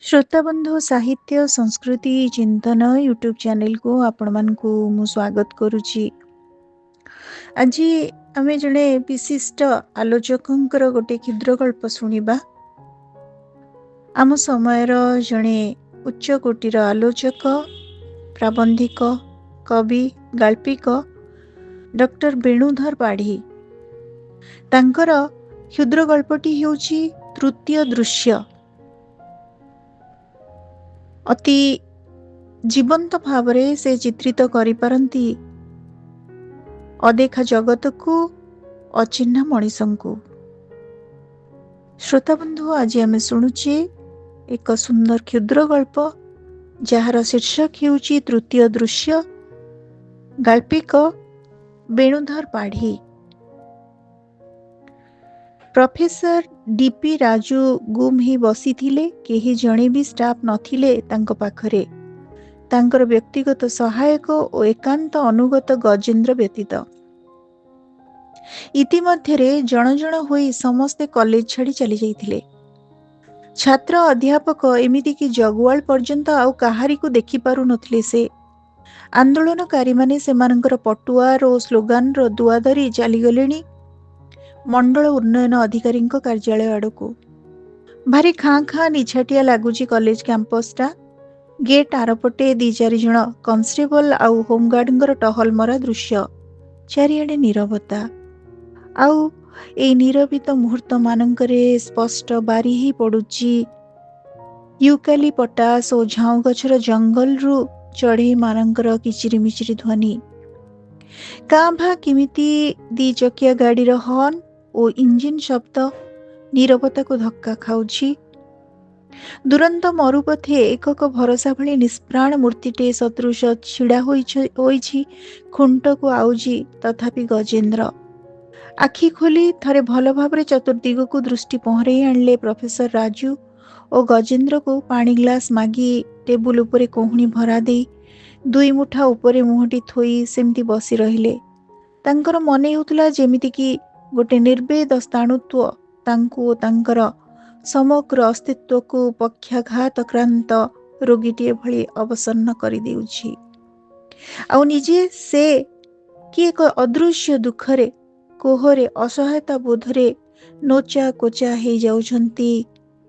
श्रोताबंधु साहित्य संस्कृति चिंतन यूट्यूब चैनल को आपण मानकु मु स्वागत करुछि। आज आमे जने विशिष्ट आलोचकंकर गोटे क्षुद्र गल्प शुणिबा। आम समयर जने उच्च कोटीर आलोचक, प्राबंधिक, कवि, गाल्पिक डॉक्टर वेणुधर पाढ़ी तांकर क्षुद्र गल्पटी हेउछि तृतीय दृश्य। अति जीवंत भावरे से चित्रित करि पारंती अदेखा जगत को, अचिन्हा मनीषंकु। श्रोता बंधु, आज आमे शुणुचे एक सुंदर क्षुद्र गल्प जार शीर्षक हेउछि तृतीय दृश्य। गाल्पिक वेणुधर पाढ़ी। प्रोफेसर डीपी राजू गुम ही बसी थिले। केही जणे भी स्टाफ नथिले तांको पाखरे, तांकर व्यक्तिगत सहायक और एकांत अनुगत गजेंद्र व्यतीत। इतिमध्यरे जण जण होई समस्ते कॉलेज छाड़ी चली जाइथिले। छात्र अध्यापक एमिति कि जगुआल पर्यंत आउ काहारी को देखि पारु नथिले। से आंदोलनकारी माने सेमानकर पटुआर और स्लोगान रो दुआ धरी चली गलेनी मंडल उन्नयन अधिकारी कार्यालय आड़कू। भारी खाँ खाँ निछाटिया लगुच कॉलेज कैंपसटा। गेट आरपटे दी चारि जण कॉन्स्टेबल आउ होमगार्ड टहल मरा दृश्य। चारिआडे नीरवता। आउ ए नीरवित मुहूर्त मानकरे स्पष्ट बारी ही पड़ुची यूकालिपटास और झाऊ गछर जंगल रु चढ़ई मानकर किचिरी मिचिरी ध्वनि। काँ भा किमिति दी चकिया गाड़ीर हॉर्न और इंजिन शब्द नीरवता को धक्का खाऊची। दुरंत मरुपथे एकक भरोसा भली निष्प्राण मूर्तिटे सदृश छिड़ा होईछि खुंट को आउजी। तथापि गजेंद्र आखि खोली थरे भल भावरे चतुर्दिग को दृष्टि पहरई आणले। प्रोफेसर राजू और गजेंद्र को पानी ग्लास मागी टेबुल उपरे कोहुणी भरा दे दुई मुठा उपरे मुहटी थोई सेमती बसी रहिले। तांकर मने होतला जेमिति कि गोटे निर्वेद स्थाणुत्व तांको तांकर समग्र अस्तित्व को पक्षाघातक्रांत रोगीटीए भली अवसन्न करि देउछि। आउ निजे से कि एक अदृश्य दुखरे कोहरे असहायता बोधरे नोचा कोचा हे जाउछंती,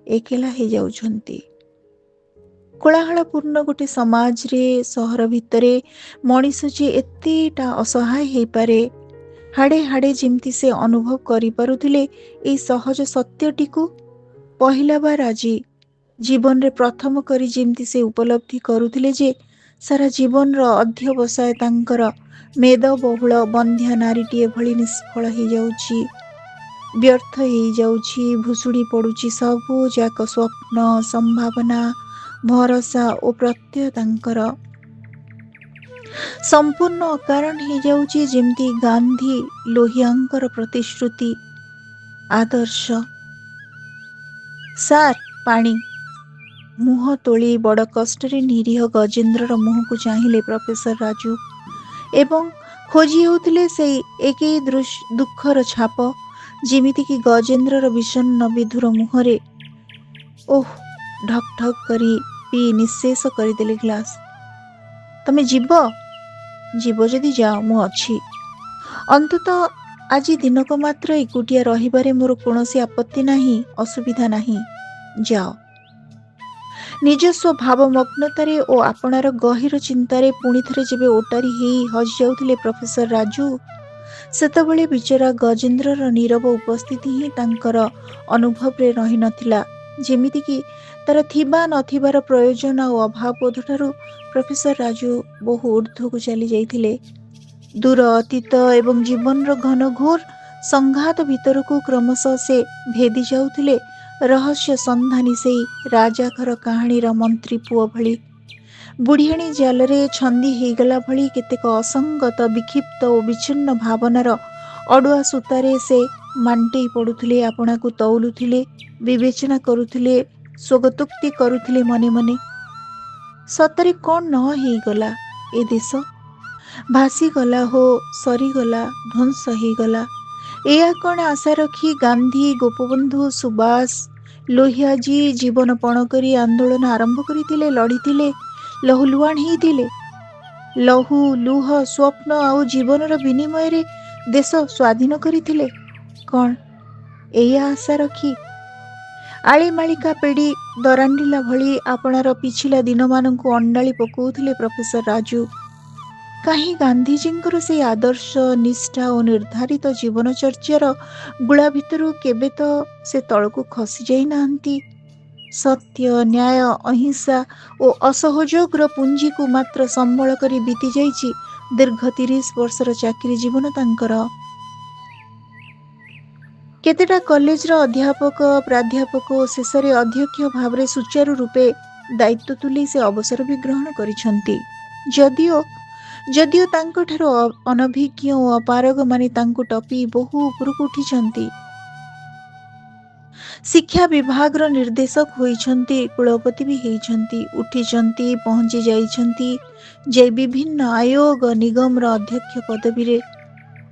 एकेला हे जाउछंती। कोलाहलपूर्ण गोटे समाज रे सहर भितरे मनीष जे एतेटा असहाय हे पारे हाड़े हाड़े जिमती से अनुभव करि पारुथिले। ए सहज सत्यटी को पहिला बार आज जीवन रे प्रथम करी जिमती से उपलब्धि करुथिले जे सारा जीवन रो अध्यवसाय तांकर मेद बहुल बंध्या नारीटीए भली निष्फल हो जाउछि, व्यर्थ हो जाउछि। भुसुड़ी पड़ुछि सबु जाक स्वप्न, संभावना, भरोसा और प्रत्यय तांकर संपूर्ण अकारण हो जाउछि। जेमती गांधी लोहियांकर प्रतिश्रुति आदर्श। सार पानी। मुह तोली बड़ कष्टरे निरीह गजेंद्रर मुह को चाहिले प्रोफेसर राजू एवं खोजी होउथिले से एक दुखर छाप जेमिति कि गजेंद्रर विषण्ण विधुर मुहरे। ओह, ढक ढक करी पी निशेष करदेले ग्लास। तमे जीव जदि जाओ, मु अछि। अंततः आज दिनक मात्र एकुटिया रहिबारे मोर कोनोसी आपत्ति नाही, असुविधा नाही। जाओ। निजस्व भावमग्नतारे ओ आपणार गहिर चिंतारे पुणी थरे जेबे ओटारी हेई हजि जाउथिले प्रोफेसर राजू, सेतबेले बिचरा गजेंद्रर नीरव उपस्थिति ही तांकर अनुभव रे रही नथिला। जेमिति कि तार थिबा नथिबार प्रयोजन और अभाव बोधठारु प्रोफेसर राजू बहु ऊर्ध्व को चली जाइथिले। दूर अतीत एवं जीवन घन घोर संघात भितर को क्रमशः से भेदी जाउथिले रहस्य संधानी से राजाघर कहानी मंत्री पुओ भली। बुढ़ियाणी जालरे छंदी हेगला भली केतेक असंगत, विक्षिप्त और विच्छिन्न भावनार अड़ुआ सूतारे से मांटेई पड़ुथिले, आपना को तौलुथिले, विवेचना करुथिले, स्वगतोक्ति करुथिले मने मने। सतरे कौन न हेगला ए देश? भासीगला हो, सरीगला, ध्वंस होगला। या कौन आशा रखी गांधी, गोपबंधु, सुभाष ଲୋହିଆଜୀ ଜୀବନ ପଣ କରି ଆନ୍ଦୋଳନ ଆରମ୍ଭ କରିଥିଲେ, ଲଢ଼ିଥିଲେ, ଲହୁଲୁହାଣ ହେଇଥିଲେ। ଲହୁ, ଲୁହ, ସ୍ୱପ୍ନ ଆଉ ଜୀବନର ବିନିମୟରେ ଦେଶ ସ୍ୱାଧୀନ କରିଥିଲେ। କ'ଣ ଏଇଆ ଆଶା ରଖି ଆଳିମାଳିକା ପେଡ଼ି ଦରାଣ୍ଡିଲା ଭଳି ଆପଣାର ପିଛିଲା ଦିନମାନଙ୍କୁ ଅଣ୍ଡାଳି ପକାଉଥିଲେ ପ୍ରଫେସର ରାଜୁ? କାହିଁ ଗାନ୍ଧିଜୀଙ୍କର ସେଇ ଆଦର୍ଶ, ନିଷ୍ଠା ଓ ନିର୍ଦ୍ଧାରିତ ଜୀବନଚର୍ଯ୍ୟାର ଗୁଳା ଭିତରୁ କେବେ ତ ସେ ତଳକୁ ଖସି ଯାଇନାହାନ୍ତି? ସତ୍ୟ, ନ୍ୟାୟ, ଅହିଂସା ଓ ଅସହଯୋଗର ପୁଞ୍ଜିକୁ ମାତ୍ର ସମ୍ବଳ କରି ବିତି ଯାଇଛି ଦୀର୍ଘ 30 ବର୍ଷର ଚାକିରି ଜୀବନ ତାଙ୍କର। କେତେଟା କଲେଜର ଅଧ୍ୟାପକ, ପ୍ରାଧ୍ୟାପକ ଓ ଶେଷରେ ଅଧ୍ୟକ୍ଷ ଭାବରେ ସୁଚାରୁ ରୂପେ ଦାୟିତ୍ୱ ତୁଲେଇ ସେ ଅବସର ବି ଗ୍ରହଣ କରିଛନ୍ତି। ଯଦିଓ ତାଙ୍କଠାରୁ ଅନଭିଜ୍ଞ ଓ ଅପାରଗମାନେ ତାଙ୍କୁ ଟପି ବହୁ ଉପରକୁ ଉଠିଛନ୍ତି। ଶିକ୍ଷା ବିଭାଗର ନିର୍ଦ୍ଦେଶକ ହୋଇଛନ୍ତି, କୁଳପତି ବି ହେଇଛନ୍ତି, ଉଠିଛନ୍ତି, ପହଞ୍ଚି ଯାଇଛନ୍ତି, ଯାଇ ବିଭିନ୍ନ ଆୟୋଗ ନିଗମର ଅଧ୍ୟକ୍ଷ ପଦବୀରେ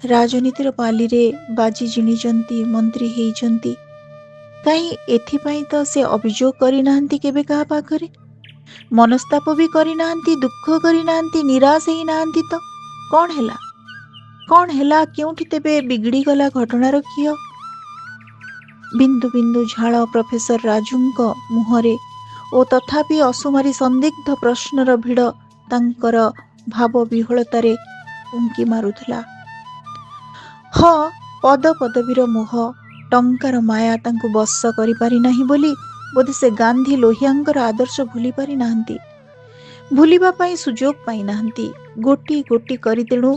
ରାଜନୀତିର ପାଲିରେ ବାଜି ଜିଣିଛନ୍ତି, ମନ୍ତ୍ରୀ ହେଇଛନ୍ତି। କାହିଁ ଏଥିପାଇଁ ତ ସେ ଅଭିଯୋଗ କରିନାହାନ୍ତି କେବେ କାହା ପାଖରେ, ମନସ୍ତାପ ବି କରିନାହାନ୍ତି, ଦୁଃଖ କରିନାହାନ୍ତି, ନିରାଶ ହେଇନାହାନ୍ତି। ତ କ'ଣ ହେଲା? କେଉଁଠି ତେବେ ବିଗିଡ଼ିଗଲା ଘଟଣାର ଖିଅ? ବିନ୍ଦୁ ବିନ୍ଦୁ ଝାଳ ପ୍ରଫେସର ରାଜୁଙ୍କ ମୁହଁରେ ଓ ତଥାପି ଅସୁମାରୀ ସନ୍ଦିଗ୍ଧ ପ୍ରଶ୍ନର ଭିଡ଼ ତାଙ୍କର ଭାବ ବିହ୍ୱଳତାରେ ଉଙ୍କି ମାରୁଥିଲା। ହଁ, ପଦପଦବୀର ମୋହ, ଟଙ୍କାର ମାୟା ତାଙ୍କୁ ବଶ କରିପାରି ନାହିଁ ବୋଲି ବୋଧେ ସେ ଗାନ୍ଧୀ ଲୋହିଆଙ୍କର ଆଦର୍ଶ ଭୁଲି ପାରିନାହାନ୍ତି, ଭୁଲିବା ପାଇଁ ସୁଯୋଗ ପାଇନାହାନ୍ତି। ଗୋଟି ଗୋଟି କରି ତେଣୁ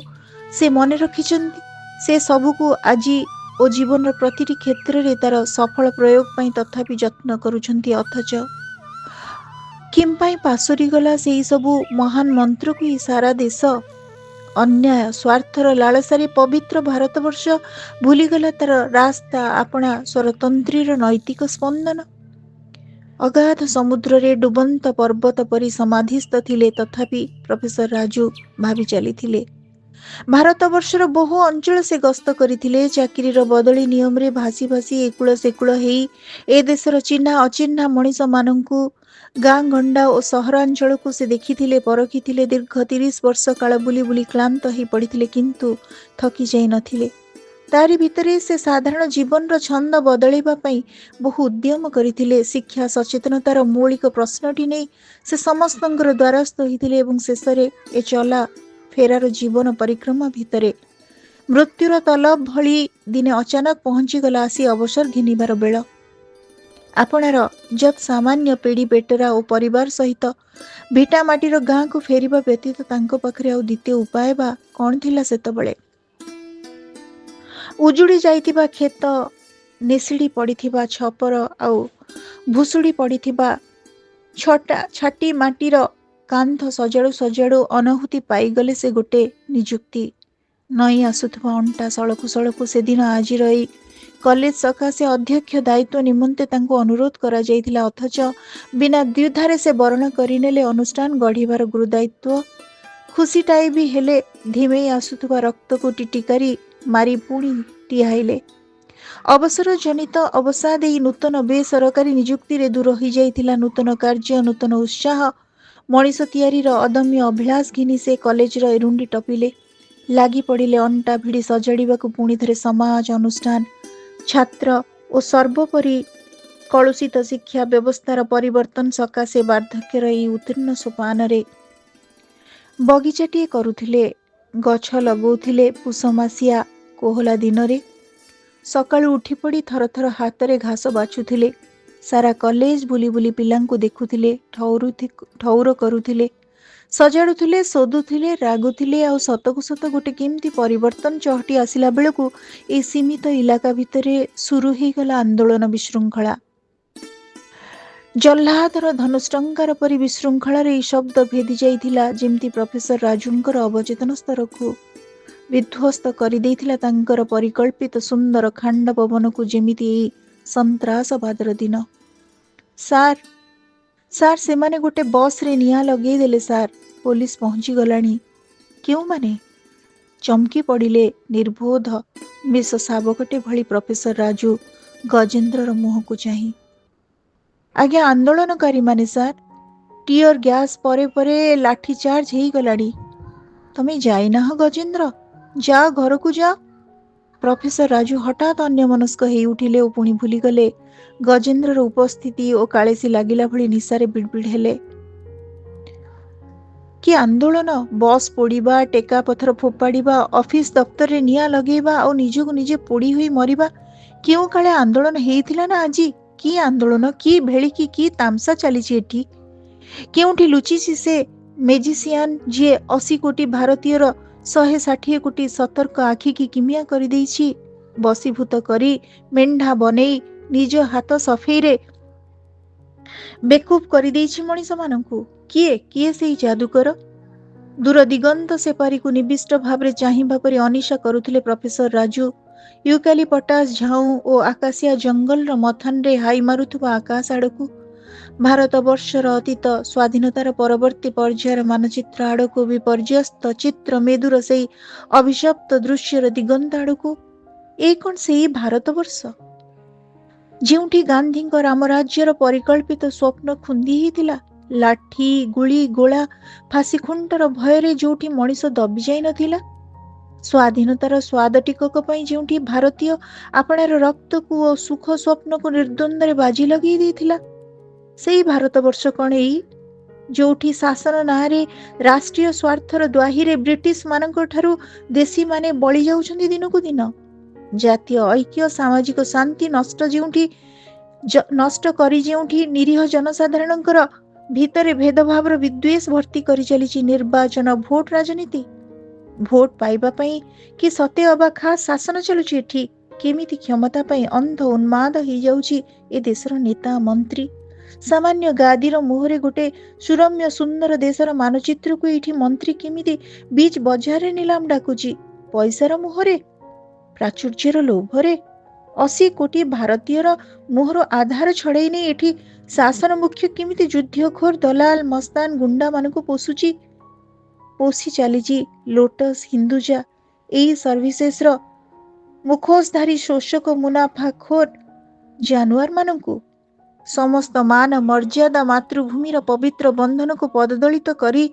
ସେ ମନେ ରଖିଛନ୍ତି। ସେ ସବୁକୁ ଆଜି ଓ ଜୀବନର ପ୍ରତିଟି କ୍ଷେତ୍ରରେ ତାର ସଫଳ ପ୍ରୟୋଗ ପାଇଁ ତଥାପି ଯତ୍ନ କରୁଛନ୍ତି। ଅଥଚ କିମ୍ପାଇଁ ପାସୋରିଗଲା ସେହି ସବୁ ମହାନ ମନ୍ତ୍ରକୁ ହିଁ ସାରା ଦେଶ? ଅନ୍ୟାୟ, ସ୍ୱାର୍ଥର ଲାଳସାରେ ପବିତ୍ର ଭାରତବର୍ଷ ଭୁଲିଗଲା ତାର ରାସ୍ତା, ଆପଣା ସ୍ୱରତନ୍ତ୍ରୀର ନୈତିକ ସ୍ପନ୍ଦନ। ଅଗାଧ ସମୁଦ୍ରରେ ଡୁବନ୍ତ ପର୍ବତ ପରି ସମାଧିସ୍ଥ ଥିଲେ। ତଥାପି ପ୍ରଫେସର ରାଜୁ ଭାବି ଚାଲିଥିଲେ। ଭାରତବର୍ଷର ବହୁ ଅଞ୍ଚଳ ସେ ଗସ୍ତ କରିଥିଲେ। ଚାକିରିର ବଦଳି ନିୟମରେ ଭାସି ଭାସି ଏକୁଳ ସେକୁଳ ହେଇ ଏ ଦେଶର ଚିହ୍ନା ଅଚିହ୍ନା ମଣିଷମାନଙ୍କୁ, ଗାଁ ଗଣ୍ଡା ଓ ସହରାଞ୍ଚଳକୁ ସେ ଦେଖିଥିଲେ, ପରଖିଥିଲେ। ଦୀର୍ଘ 30 ବର୍ଷ କାଳ ବୁଲି ବୁଲି କ୍ଳାନ୍ତ ହୋଇ ପଡ଼ିଥିଲେ, କିନ୍ତୁ ଥକି ଯାଇ ନଥିଲେ। ତାରି ଭିତରେ ସେ ସାଧାରଣ ଜୀବନର ଛନ୍ଦ ବଦଳାଇବା ପାଇଁ ବହୁ ଉଦ୍ୟମ କରିଥିଲେ। ଶିକ୍ଷା ସଚେତନତାର ମୌଳିକ ପ୍ରଶ୍ନଟି ନେଇ ସେ ସମସ୍ତଙ୍କର ଦ୍ୱାରସ୍ଥ ହୋଇଥିଲେ ଏବଂ ଶେଷରେ ଏ ଚଲା ଫେରାର ଜୀବନ ପରିକ୍ରମା ଭିତରେ ମୃତ୍ୟୁର ତଲବ ଭଳି ଦିନେ ଅଚାନକ ପହଞ୍ଚିଗଲା ଆସି ଅବସର ଘେନିବାର ବେଳ। ଆପଣାର ଯତ୍ ସାମାନ୍ୟ ପେଡ଼ି ବେଟରା ଓ ପରିବାର ସହିତ ଭିଟାମାଟିର ଗାଁକୁ ଫେରିବା ବ୍ୟତୀତ ତାଙ୍କ ପାଖରେ ଆଉ ଦ୍ୱିତୀୟ ଉପାୟ ବା କ'ଣ ଥିଲା ସେତେବେଳେ? ଉଜୁଡ଼ି ଯାଇଥିବା କ୍ଷେତ, ନେସିଡ଼ି ପଡ଼ିଥିବା ଛପର ଆଉ ଭୁଷୁଡ଼ି ପଡ଼ିଥିବା ଛାଟି ମାଟିର କାନ୍ଥ ସଜାଡ଼ୁ ସଜାଡ଼ୁ ଅନହୁତି ପାଇଗଲେ ସେ ଗୋଟେ ନିଯୁକ୍ତି। ନଈ ଆସୁଥିବା ଅଣ୍ଟା ସଳକୁ ସଳକୁ ସେଦିନ ଆଜିର ଏଇ କଲେଜ ସକାଶେ ଅଧ୍ୟକ୍ଷ ଦାୟିତ୍ୱ ନିମନ୍ତେ ତାଙ୍କୁ ଅନୁରୋଧ କରାଯାଇଥିଲା। ଅଥଚ ବିନା ଦ୍ୱିଧାରେ ସେ ବରଣ କରିନେଲେ ଅନୁଷ୍ଠାନ ଗଢ଼ିବାର ଗୁରୁଦାୟିତ୍ୱ। ଖୁସିଟାଏ ବି ହେଲେ ଧିମେଇ ଆସୁଥିବା ରକ୍ତକୁ ଟିଟିକାରି ମାରି ପୁଣି ଠିଆଇଲେ। ଅବସର ଜନିତ ଅବସାଦ ଏଇ ନୂତନ ବେସରକାରୀ ନିଯୁକ୍ତିରେ ଦୂର ହୋଇଯାଇଥିଲା। ନୂତନ କାର୍ଯ୍ୟ, ନୂତନ ଉତ୍ସାହ, ମଣିଷ ତିଆରିର ଅଦମ୍ୟ ଅଭିଳାଷ ଘେନି ସେ କଲେଜର ଏରୁଣ୍ଡି ଟପିଲେ। ଲାଗି ପଡ଼ିଲେ ଅଣ୍ଟା ଭିଡ଼ି ସଜାଡ଼ିବାକୁ ପୁଣି ଥରେ ସମାଜ, ଅନୁଷ୍ଠାନ, ଛାତ୍ର ଓ ସର୍ବୋପରି କଳୁଷିତ ଶିକ୍ଷା ବ୍ୟବସ୍ଥାର ପରିବର୍ତ୍ତନ ସକାଶେ ବାର୍ଦ୍ଧକ୍ୟର ଏଇ ଉତ୍ତୀର୍ଣ୍ଣ ସୋପାନରେ। ବଗିଚାଟିଏ କରୁଥିଲେ, ଗଛ ଲଗାଉଥିଲେ। ପୁଷମାସିଆ କୋହଲା ଦିନରେ ସକାଳୁ ଉଠିପଡ଼ି ଥର ଥର ହାତରେ ଘାସ ବାଛୁଥିଲେ। ସାରା କଲେଜ ବୁଲି ବୁଲି ପିଲାଙ୍କୁ ଦେଖୁଥିଲେ, ଠଉର କରୁଥିଲେ, ସଜାଡ଼ୁଥିଲେ, ଶୋଧୁଥିଲେ, ରାଗୁଥିଲେ। ଆଉ ସତକୁ ସତ ଗୋଟେ କେମିତି ପରିବର୍ତ୍ତନ ଚହଟି ଆସିଲା ବେଳକୁ ଏଇ ସୀମିତ ଇଲାକା ଭିତରେ ସୁରୁ ହେଇଗଲା ଆନ୍ଦୋଳନ ବିଶୃଙ୍ଖଳା। ଜହ୍ଲାଦର ଧନୁଷ୍ଟଙ୍କାର ପରି ବିଶୃଙ୍ଖଳାର ଏଇ ଶବ୍ଦ ଭେଦି ଯାଇଥିଲା ଯେମିତି ପ୍ରଫେସର ରାଜୁଙ୍କର ଅବଚେତନ ସ୍ତରକୁ। ବିଧ୍ୱସ୍ତ କରିଦେଇଥିଲା ତାଙ୍କର ପରିକଳ୍ପିତ ସୁନ୍ଦର ଖାଣ୍ଡ ପବନକୁ ଯେମିତି ଏଇ ସନ୍ତ୍ରାସବାଦର ଦିନ। ସାର୍, ସେମାନେ ଗୋଟେ ବସ୍ରେ ନିଆଁ ଲଗେଇଦେଲେ ସାର୍, ପୋଲିସ ପହଞ୍ଚି ଗଲାଣି। କେଉଁମାନେ? ଚମକି ପଡ଼ିଲେ ନିର୍ବୋଧ ବିଷ ଶାବକଟେ ଭଳି ପ୍ରଫେସର ରାଜୁ ଗଜେନ୍ଦ୍ରର ମୁହଁକୁ ଚାହିଁ। ଆଜ୍ଞା ଆନ୍ଦୋଳନକାରୀ ମାନେ ସାର୍, ଟିୟର ଗ୍ୟାସ୍ ପରେ ପରେ ଲାଠି ଚାର୍ଜ ହେଇଗଲାଣି। ତମେ ଯାଇନାହ ଗଜେନ୍ଦ୍ର, ଯାଅ ଘରକୁ ଯାଅ। ପ୍ରଫେସର ରାଜୁ ହଠାତ୍ ଅନ୍ୟମନସ୍କ ହେଇ ଉଠିଲେ ଓ ପୁଣି ଭୁଲିଗଲେ ଗଜେନ୍ଦ୍ରର ଉପସ୍ଥିତି ଓ କାଳେସି ଲାଗିଲା ଭଳି ନିଶାରେ ବିଡ଼ବିଡ଼ ହେଲେ। କି ଆନ୍ଦୋଳନ? ବସ୍ ପୋଡ଼ିବା, ଟେକା ପଥର ଫୋପାଡ଼ିବା, ଅଫିସ ଦପ୍ତରରେ ନିଆଁ ଲଗେଇବା ଆଉ ନିଜକୁ ନିଜେ ପୋଡ଼ି ହୋଇ ମରିବା, କେଉଁ କାଳେ ଆନ୍ଦୋଳନ ହେଇଥିଲା ନା ଆଜି? କି ଆନ୍ଦୋଳନ, କି ଭେଳିକି, କି ତାମସା ଚାଲିଛି ଏଠି? କେଉଁଠି ଲୁଚିଛି ସେ ମେଜିସିଆନ ଯିଏ 80 କୋଟି ଭାରତୀୟର 160 କୋଟି ସତର୍କ ଆଖିକି କିମିଆ କରିଦେଇଛି, ବଶୀଭୂତ କରି ମେଣ୍ଢା ବନେଇ ନିଜ ହାତ ସଫେଇରେ ବେକୁଫ କରିଦେଇଛି ମଣିଷମାନଙ୍କୁ? କିଏ କିଏ ସେଇ ଯାଦୁକର? ଦୂର ଦିଗନ୍ତ ସେପାରିକୁ ନିବିଷ୍ଟ ଭାବରେ ଚାହିଁବା ପରି ଅନିଶା କରୁଥିଲେ ପ୍ରଫେସର ରାଜୁ। ୟୁକାଲିପଟାସ ଝାଉଁ ଓ ଆକାଶିଆ ଜଙ୍ଗଲର ମଥାନରେ ହାଇ ମାରୁଥିବା ଆକାଶ ଆଡ଼କୁ, ଭାରତବର୍ଷର ଅତୀତ ସ୍ୱାଧୀନତାର ପରବର୍ତ୍ତୀ ପର୍ଯ୍ୟାୟର ମାନଚିତ୍ର ଆଡ଼କୁ, ବିପର୍ଯ୍ୟସ୍ତ ଚିତ୍ର ମେଦୁର ସେଇ ଅଭିଶପ୍ତ ଦୃଶ୍ୟର ଦିଗନ୍ତ ଆଡ଼କୁ। ଏ କ'ଣ ସେଇ ଭାରତବର୍ଷ ଯେଉଁଠି ଗାନ୍ଧୀଙ୍କ ରାମରାଜ୍ୟର ପରିକଳ୍ପିତ ସ୍ୱପ୍ନ ଖୁନ୍ଦି ହେଇଥିଲା? ଲାଠି, ଗୁଳି, ଗୋଳା, ଫାଶୀ ଖୁଣ୍ଟର ଭୟରେ ଯୋଉଠି ମଣିଷ ଦବି ଯାଇ ନଥିଲା? ସ୍ୱାଧୀନତାର ସ୍ୱାଦ ଟିକକ ପାଇଁ ଯେଉଁଠି ଭାରତୀୟ ଆପଣାର ରକ୍ତକୁ ଓ ସୁଖ ସ୍ୱପ୍ନକୁ ନିର୍ଦ୍ୱନ୍ଦରେ ବାଜି ଲଗେଇ ଦେଇଥିଲା? ସେଇ ଭାରତବର୍ଷ କ'ଣ ଏଇ, ଯୋଉଠି ଶାସନ ନାଁରେ ରାଷ୍ଟ୍ରୀୟ ସ୍ୱାର୍ଥର ଦ୍ୱାହିରେ ବ୍ରିଟିଶ ମାନଙ୍କ ଠାରୁ ଦେଶୀମାନେ ବଳି ଯାଉଛନ୍ତି ଦିନକୁ ଦିନ? ଜାତୀୟ ଐକ୍ୟ, ସାମାଜିକ ଶାନ୍ତି ନଷ୍ଟ କରି ଯେଉଁଠି ନିରୀହ ଜନସାଧାରଣଙ୍କର ଭିତରେ ଭେଦଭାବର ବିଦ୍ୱେଷ ଭର୍ତ୍ତି କରି ଚାଲିଛି ନିର୍ବାଚନ ଭୋଟ ରାଜନୀତି? ଭୋଟ ପାଇବା ପାଇଁ କି ସତେ ଅବା ଖାସ୍ ଶାସନ ଚାଲୁଛି ଏଠି? କେମିତି କ୍ଷମତା ପାଇଁ ଅନ୍ଧ ଉନ୍ମାଦ ହେଇଯାଉଛି ଏ ଦେଶର ନେତା ମନ୍ତ୍ରୀ? ସାମାନ୍ୟ ଗାଦିର ମୁହଁରେ ଗୋଟେ ସୁରମ୍ୟ ସୁନ୍ଦର ଦେଶର ମାନଚିତ୍ରକୁ ଏଇଠି ମନ୍ତ୍ରୀ କେମିତି ବିଚ୍ ବଜାରରେ ନିଲାମ ଡାକୁଛି? ପଇସାର ମୁହଁରେ, ପ୍ରାଚୁର୍ଯ୍ୟର ଲୋଭରେ 80 କୋଟି ଭାରତୀୟର ମୁହଁର ଆଧାର ଛଡ଼େଇ ନେଇ ଏଠି ଶାସନ ମୁଖ୍ୟ କେମିତି ଯୁଦ୍ଧଖୋର ଦଲାଲ ମସ୍ତାନ ଗୁଣ୍ଡା ମାନଙ୍କୁ ପୋଷି ଚାଲିଛି ଲୋଟସ, ହିନ୍ଦୁଜା, ଏଇ ସର୍ଭିସେସର ମୁଖୋଶଧାରୀ ଶୋଷକ ମୁନାଫାଖୋର ଜାନୁଆର ମାନଙ୍କୁ। ସମସ୍ତ ମାନ ମର୍ଯ୍ୟାଦା ମାତୃଭୂମିର ପବିତ୍ର ବନ୍ଧନକୁ ପଦଦଳିତ କରି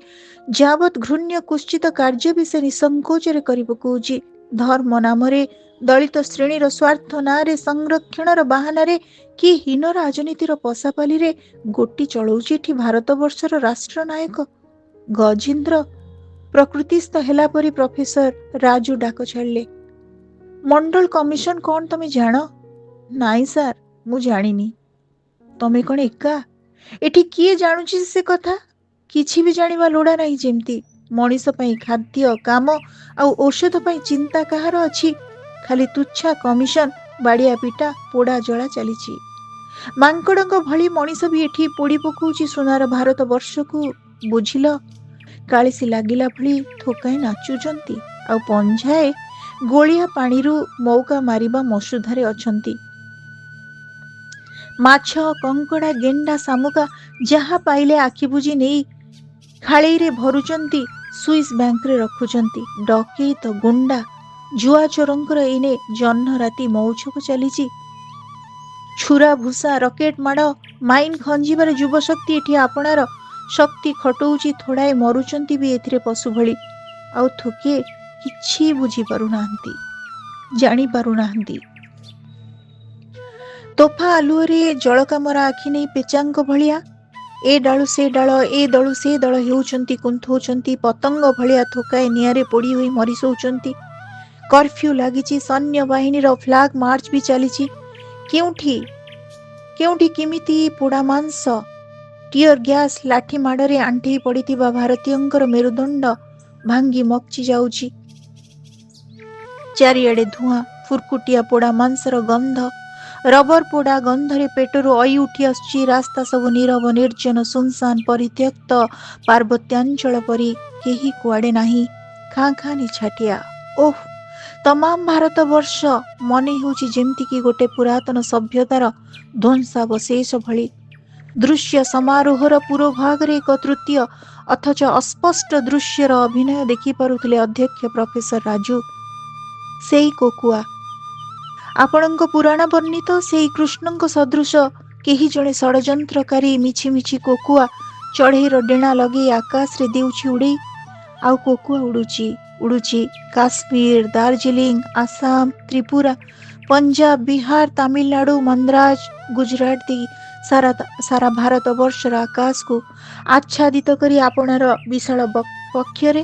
ଯାବତ୍ ଘୃଣ୍ୟ କୁଶ୍ଚିତ କାର୍ଯ୍ୟ ବି ସେ ନିସଂକୋଚରେ କରି ପକଉଛି। ଧର୍ମ ନାମରେ, ଦଳିତ ଶ୍ରେଣୀର ସ୍ୱାର୍ଥ ନାଁରେ, ସଂରକ୍ଷଣର ବାହାନାରେ କି ହୀନ ରାଜନୀତିର ପଶାପାଲିରେ ଗୋଟି ଚଳଉଛି ଏଠି ଭାରତବର୍ଷର ରାଷ୍ଟ୍ରନାୟକ ଗଜେନ୍ଦ୍ର। ପ୍ରକୃତିସ୍ଥ ହେଲା ପରି ପ୍ରଫେସର ରାଜୁ ଡାକ ଛାଡ଼ିଲେ। ମଣ୍ଡଳ କମିଶନ କ'ଣ ତମେ ଜାଣ? ନାଇଁ ସାର୍, ମୁଁ ଜାଣିନି। ତମେ କ'ଣ ଏକା? ଏଠି କିଏ ଜାଣୁଛି ସେ କଥା? କିଛି ବି ଜାଣିବା ଲୋଡ଼ା ନାହିଁ ଯେମିତି। ମଣିଷ ପାଇଁ ଖାଦ୍ୟ, କାମ ଆଉ ଔଷଧ ପାଇଁ ଚିନ୍ତା କାହାର ଅଛି? ଖାଲି ତୁଚ୍ଛା କମିଶନ, ବାଡ଼ିଆ ପିଟା, ପୋଡ଼ା ଜଳା ଚାଲିଛି। ମାଙ୍କଡ଼ଙ୍କ ଭଳି ମଣିଷ ବି ଏଠି ପୋଡ଼ି ପକଉଛି ସୁନାର ଭାରତ ବର୍ଷକୁ। ବୁଝିଲ? କାଳିସି ଲାଗିଲା ଭଳି ଥୋକାଏ ନାଚୁଛନ୍ତି ଆଉ ପଞ୍ଝାଏ ଗୋଳିଆ ପାଣିରୁ ମଉକା ମାରିବା ମସୁଧାରେ ଅଛନ୍ତି। ମାଛ, କଙ୍କଡ଼ା, ଗେଣ୍ଡା, ଶାମୁକା ଯାହା ପାଇଲେ ଆଖି ବୁଜି ନେଇ ଖାଳେଇରେ ଭରୁଛନ୍ତି, ସୁଇସ୍ ବ୍ୟାଙ୍କରେ ରଖୁଛନ୍ତି। ଡକେଇତ, ଗୁଣ୍ଡା, ଜୁଆଚୋରଙ୍କର ଏଇନେ ଜହ୍ନ ରାତି ମଉଛକ ଚାଲିଛି। ଛୁରା ଭୁଷା, ରକେଟ ମାଡ଼, ମାଇନ ଖଞ୍ଜିବାର ଯୁବଶକ୍ତି ଏଠି ଆପଣାର ଶକ୍ତି ଖଟଉଛି, ଥୋଡ଼ାଏ ମରୁଛନ୍ତି ବି ଏଥିରେ ପଶୁ ଭଳି। ଆଉ ଥୋକେ କିଛି ବୁଝିପାରୁନାହାନ୍ତି, ଜାଣିପାରୁନାହାନ୍ତି। ତୋଫା ଆଲୁଅରେ ଜଳକାମରା ଆଖି ନେଇ ପେଚାଙ୍କ ଭଳିଆ ଏ ଡାଳୁ ସେ ଡାଳ, ଏ ଦଳୁ ସେ ଦଳ ହେଉଛନ୍ତି, କୁନ୍ଥଉଛନ୍ତି। ପତଙ୍ଗ ଭଳିଆ ଥୋକାଏ ନିଆଁରେ ପୋଡ଼ି ହୋଇ ମରିଶୋଉଛନ୍ତି। କର୍ଫ୍ୟୁ ଲାଗିଛି, ସୈନ୍ୟ ବାହିନୀର ଫ୍ଲାଗ ମାର୍ଚ୍ଚ ବି ଚାଲିଛି। କେଉଁଠି କେମିତି ପୋଡ଼ା ମାଂସ, ଟିୟର ଗ୍ୟାସ୍, ଲାଠି ମାଡ଼ରେ ଆଣ୍ଠେଇ ପଡ଼ିଥିବା ଭାରତୀୟଙ୍କର ମେରୁଦଣ୍ଡ ଭାଙ୍ଗି ମକ୍ଚି ଯାଉଛି। ଚାରିଆଡ଼େ ଧୂଆଁ, ଫୁରକୁଟିଆ ପୋଡ଼ା ମାଂସର ଗନ୍ଧ। ରବର ପୋଡ଼ା ଗନ୍ଧରେ ପେଟରୁ ଅଇ ଉଠି ଆସୁଛି। ରାସ୍ତା ସବୁ ନୀରବ, ନିର୍ଜନ, ସୁନସାନ, ପରିତ୍ୟକ୍ତ, ପାର୍ବତ୍ୟାଞ୍ଚଳ ପରି। କେହି କୁଆଡ଼େ ନାହିଁ, ଖାଁ ଖାଁ ନିଛାଟିଆ। ଓଃ, ତମାମ ଭାରତବର୍ଷ ମନେ ହେଉଛି ଯେମିତିକି ଗୋଟେ ପୁରାତନ ସଭ୍ୟତାର ଧ୍ୱଂସାବଶେଷ ଭଳି। ଦୃଶ୍ୟ ସମାରୋହର ପୂର୍ବଭାଗରେ ଏକ ତୃତୀୟ ଅଥଚ ଅସ୍ପଷ୍ଟ ଦୃଶ୍ୟର ଅଭିନୟ ଦେଖିପାରୁଥିଲେ ଅଧ୍ୟକ୍ଷ ପ୍ରଫେସର ରାଜୁ। ସେଇ କୋକୁଆ, ଆପଣଙ୍କ ପୁରାଣ ବର୍ଣ୍ଣିତ ସେଇ କୃଷ୍ଣଙ୍କ ସଦୃଶ केही जणे षड्यंत्रकारी मिछि मिछि कोकुआ चढ़ेईर डेणा लगे आकाश रे देउछि उड़े आउ कोकुआ उड़ुची काश्मीर दार्जिलिंग आसाम त्रिपुरा पंजाब बिहार तमिलनाडु मद्रास गुजरात दी सारा सारा भारत वर्षर आकाश को आच्छादित करी आपणार विशाल पक्षरे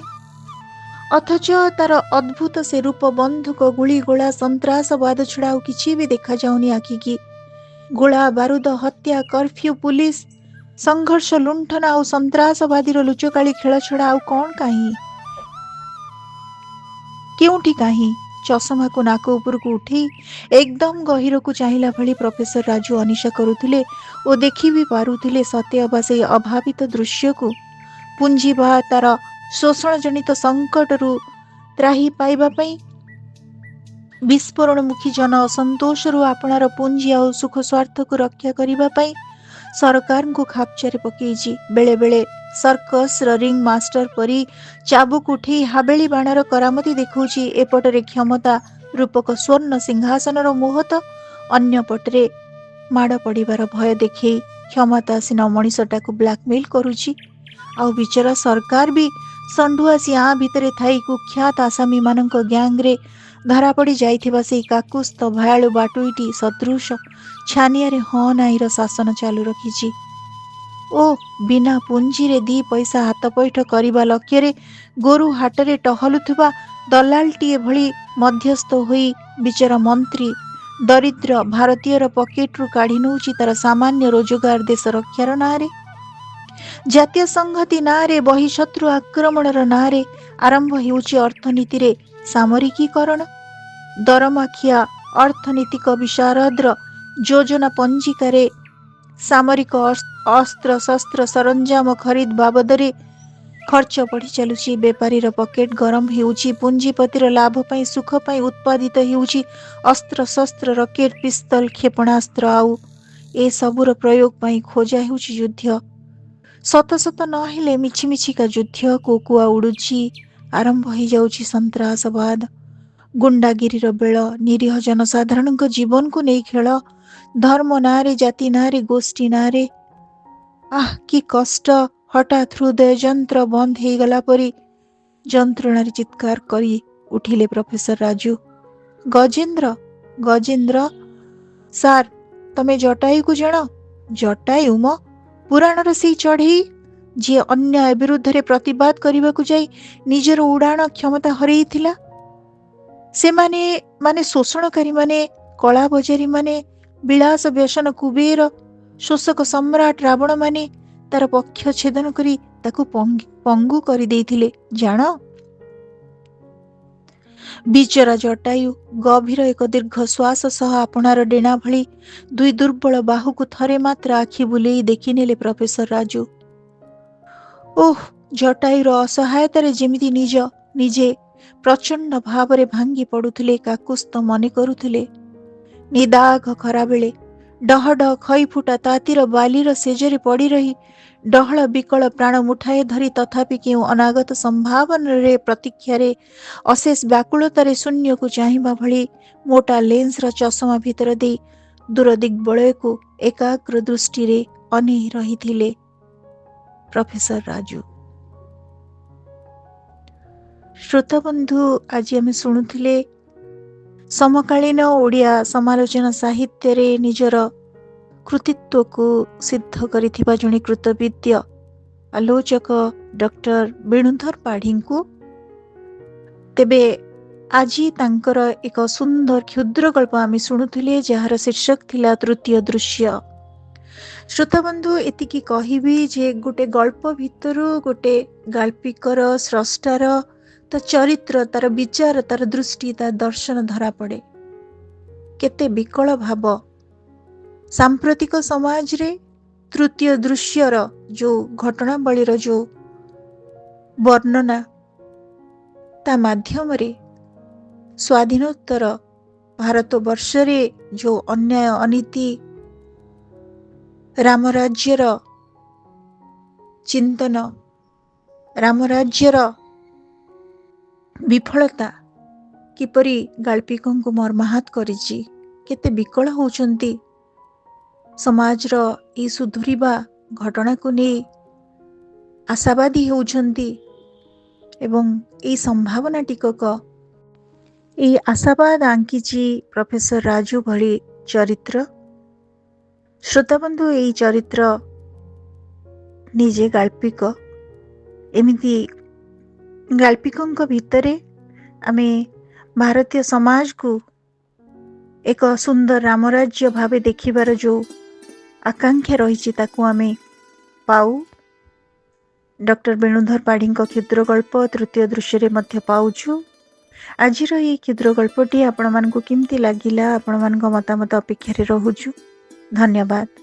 अथच तार अद्भुत से रूप बंधुक गुली गोला संत्रासवाद छड़ा आउ किछि भी देखा जाउनी आखि की गोला बारूद हत्या कर्फ्यू पुलिस संघर्ष लुंठन आउ संत्रासवादी लुचकाली खेल छड़ा आउ कौन काहीं केउठी काहीं चषमा को नाक ऊपर को उठे एकदम गहिर को चाहिला भली प्रोफेसर राजू अनिशा करुथिले ओ देखि भी पारुथिले सत्य अबा से अभावित दृश्य को पुंजी बा तार शोषण जनित संकट रु त्राही पाइबा पई विस्फोरण मुखी जन असंतोष रु आपणार पुंजी आ सुख स्वार्थ को रक्षा करिबा पई सरकार को खापचारे पकेइछि बेले बेले सर्कस रिंग मास्टर परी चाबुक उठी हाबेली बाणार करामती देखौछि एपटरे क्षमता रूपक स्वर्ण सिंहासनर मोह तो अन्य पटरे माड़ पड़िबार भय देखै क्षमतासीन मनीषटा को ब्लैकमेल करुछि आउ बिचरा सरकार भी संडुआसी आ भितरे थाई कुख्यात आसामी मानक गैंग रे धरा पड़ी जाइथिबा से काकुस्थ भयालु बाटुईटी सदृश छानिया रे हाँ नाईर शासन चालू रखिछि ओ बिना पुंजी रे दी पैसा हाथ पैठ करिबा लक्ष्य रे गोरु हाटरे टहलुथुबा दलालटीए भली मध्यस्थ होई बिचरा मंत्री दरिद्र भारतीयर पकेट रु काढ़ी नउछि तार सामान्य रोजगार देश रक्षार नारे जातीय संहति नारे बहिशत्रु आक्रमणर नारे आरंभ हेउछि अर्थनीति रे सामरिकीकरण दरमाखिया अर्थनीतिक विशारद्र योजना पंजिकारे सामरिक अस्त्र शस्त्र सरंजाम खरीद बाबदरे खर्च बढ़ी चलुछि बेपारीर पकेट गरम हेउछि पुंजीपतिर लाभ पई सुख पई उत्पादित हेउछि अस्त्र शस्त्र रकेट पिस्तल क्षेपणास्त्र आउ ए सबुर प्रयोग पई खोजा हेउछि युद्ध सत सत नहेले मिछि मिछिका युद्ध कोकुआ उड़ुछि आरंभ हो जाउछि संत्रासवाद गुंडागिरीर बेल निरीह जनसाधारण जीवन को नहीं खेल धर्म नारे जाति नारे गोष्ठी नारे आह कि कष्ट हठात हृदय जंत्र बंद हो गला परी जंत्रणार चित्कार करी उठिले प्रोफेसर राजू गजेंद्र गजेंद्र सार तमे जटायु को जान जटायु म पुराणर से चढ़ई जी अन्याय विरुद्ध रे प्रतिवाद करने को जाई निजर उड़ाण क्षमता हरैथिला से माने शोषणकारी माने कला बजारी माने विलास व्यसन कुबेर शोषक सम्राट रावण माने तार पक्ष छेदन करी ताकू पंगु करी देइथिले जान बिचरा जटायु गभीर एक दीर्घ श्वास सह आपणार डेणा भली दुई दुर्बल बाहु को थरे मात्र आखि बुलेई देखिनेले प्रोफेसर राजू ओह जटायुर असहायतारे जेमिति निजे प्रचंड भावरे भांगी पड़ुथिले काकुस्थ मने करुथिले निदाघ खरा बेले डहड खई फुटा तातीर बालीर सेजरे पड़ी रही डहल बिकल प्राण मुठाए धरी तथापि केउ अनागत संभावना रे प्रतीक्षा रे अशेष व्याकुलतारे शून्य को चाहिबा भली मोटा लेंस र चषमा भितर दे दूर दिग्बलय को एकाग्र दृष्टि रे अनेई रहिथिले प्रोफेसर राजू। श्रोता बंधु आज आम शुणुले समकालीन ओडिया समालोचना साहित्य रे निजर कृतित्व को सिद्ध करिथिबा जणे कृतविद्य आलोचक डॉक्टर वेणुधर पाढ़ी को तेबे आज तांकर एक सुंदर क्षुद्र गल्प आम शुणुले जार शीर्षक थिला तृतीय दृश्य। श्रोता बंधु एतिकी कहिबी जे गोटे गल्प भितरु गोटे गाल्पिकर स्रष्टार ता चरित्र तार विचार तार दृष्टि तार दर्शन धरा पड़े केते विकल भाव सांप्रतिक समाज रे तृतीय दृश्यर जो घटनावलीर जो वर्णना ता माध्यम रे स्वाधीनोत्तर भारत वर्ष रे जो अन्याय अनीति रामराज्यर चिंतन रामराज्यर विफलता किपरि गाल्पिकों को मर्माहत करिछि केते विकल होउछंती ସମାଜର ଏଇ ସୁଧୁରିବା ଘଟଣାକୁ ନେଇ ଆଶାବାଦୀ ହେଉଛନ୍ତି ଏବଂ ଏଇ ସମ୍ଭାବନା ଟିକକ ଏଇ ଆଶାବାଦ ଆଙ୍କିଛି ପ୍ରଫେସର ରାଜୁ ଭଳି ଚରିତ୍ର। ଶ୍ରୋତାବନ୍ଧୁ, ଏଇ ଚରିତ୍ର ନିଜେ ଗାଳ୍ପିକ। ଏମିତି ଗାଳ୍ପିକଙ୍କ ଭିତରେ ଆମେ ଭାରତୀୟ ସମାଜକୁ ଏକ ସୁନ୍ଦର ରାମରାଜ୍ୟ ଭାବେ ଦେଖିବାର ଯେଉଁ ଆକାଂକ୍ଷା ରହିଛି ତାକୁ ଆମେ ପାଉ। ଡକ୍ଟର ବେଣୁଧର ପାଢ଼ୀଙ୍କ କ୍ଷୁଦ୍ର ଗଳ୍ପ ତୃତୀୟ ଦୃଶ୍ୟରେ ମଧ୍ୟ ପାଉଛୁ। ଆଜିର ଏହି କ୍ଷୁଦ୍ର ଗଳ୍ପଟି ଆପଣମାନଙ୍କୁ କେମିତି ଲାଗିଲା, ଆପଣମାନଙ୍କ ମତାମତ ଅପେକ୍ଷାରେ ରହୁଛୁ। ଧନ୍ୟବାଦ।